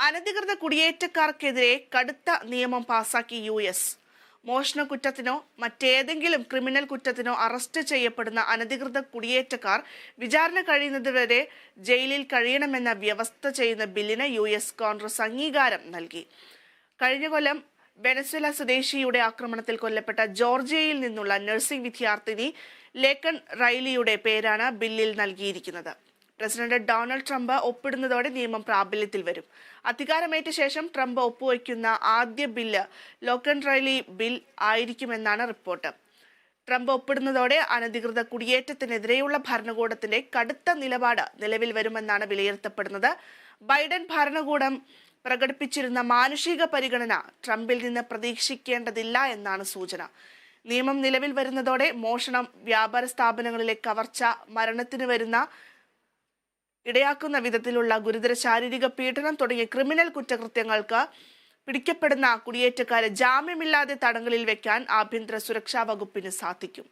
അനധികൃത കുടിയേറ്റക്കാർക്കെതിരെ കടുത്ത നിയമം പാസാക്കി US. മോഷണക്കുറ്റത്തിനോ മറ്റേതെങ്കിലും ക്രിമിനൽ കുറ്റത്തിനോ അറസ്റ്റ് ചെയ്യപ്പെടുന്ന അനധികൃത കുടിയേറ്റക്കാർ വിചാരണ കഴിയുന്നതുവരെ ജയിലിൽ കഴിയണമെന്ന വ്യവസ്ഥ ചെയ്യുന്ന ബില്ലിന് US കോൺഗ്രസ് അംഗീകാരം നൽകി. കഴിഞ്ഞ കൊല്ലം വെനസ്വേല സ്വദേശിയുടെ ആക്രമണത്തിൽ കൊല്ലപ്പെട്ട ജോർജിയയിൽ നിന്നുള്ള നഴ്സിംഗ് വിദ്യാർത്ഥിനി ലേക്കൺ റൈലിയുടെ പേരാണ് ബില്ലിൽ നൽകിയിരിക്കുന്നത്. പ്രസിഡന്റ് ഡൊണാൾഡ് ട്രംപ് ഒപ്പിടുന്നതോടെ നിയമം പ്രാബല്യത്തിൽ വരും. അധികാരമേറ്റ ശേഷം ട്രംപ് ഒപ്പുവയ്ക്കുന്ന ആദ്യ ബില്ല് ലേക്കൺ റൈലി ബിൽ ആയിരിക്കുമെന്നാണ് റിപ്പോർട്ട്. ട്രംപ് ഒപ്പിടുന്നതോടെ അനധികൃത കുടിയേറ്റത്തിനെതിരെയുള്ള ഭരണകൂടത്തിന്റെ കടുത്ത നിലപാട് നിലവിൽ വരുമെന്നാണ് വിലയിരുത്തപ്പെടുന്നത്. ബൈഡൻ ഭരണകൂടം പ്രകടിപ്പിച്ചിരുന്ന മാനുഷിക പരിഗണന ട്രംപിൽ നിന്ന് പ്രതീക്ഷിക്കേണ്ടതില്ല എന്നാണ് സൂചന. നിയമം നിലവിൽ വരുന്നതോടെ മോഷണം, വ്യാപാര സ്ഥാപനങ്ങളിലെ കവർച്ച, മരണത്തിന് വരുന്ന ഇടയാക്കുന്ന വിധത്തിലുള്ള ഗുരുതര ശാരീരിക പീഡനം തുടങ്ങിയ ക്രിമിനൽ കുറ്റകൃത്യങ്ങൾക്ക് പിടിക്കപ്പെടുന്ന കുടിയേറ്റക്കാരെ ജാമ്യമില്ലാതെ തടങ്കലിൽ വെക്കാൻ ആഭ്യന്തര സുരക്ഷാ വകുപ്പിന് സാധിക്കും.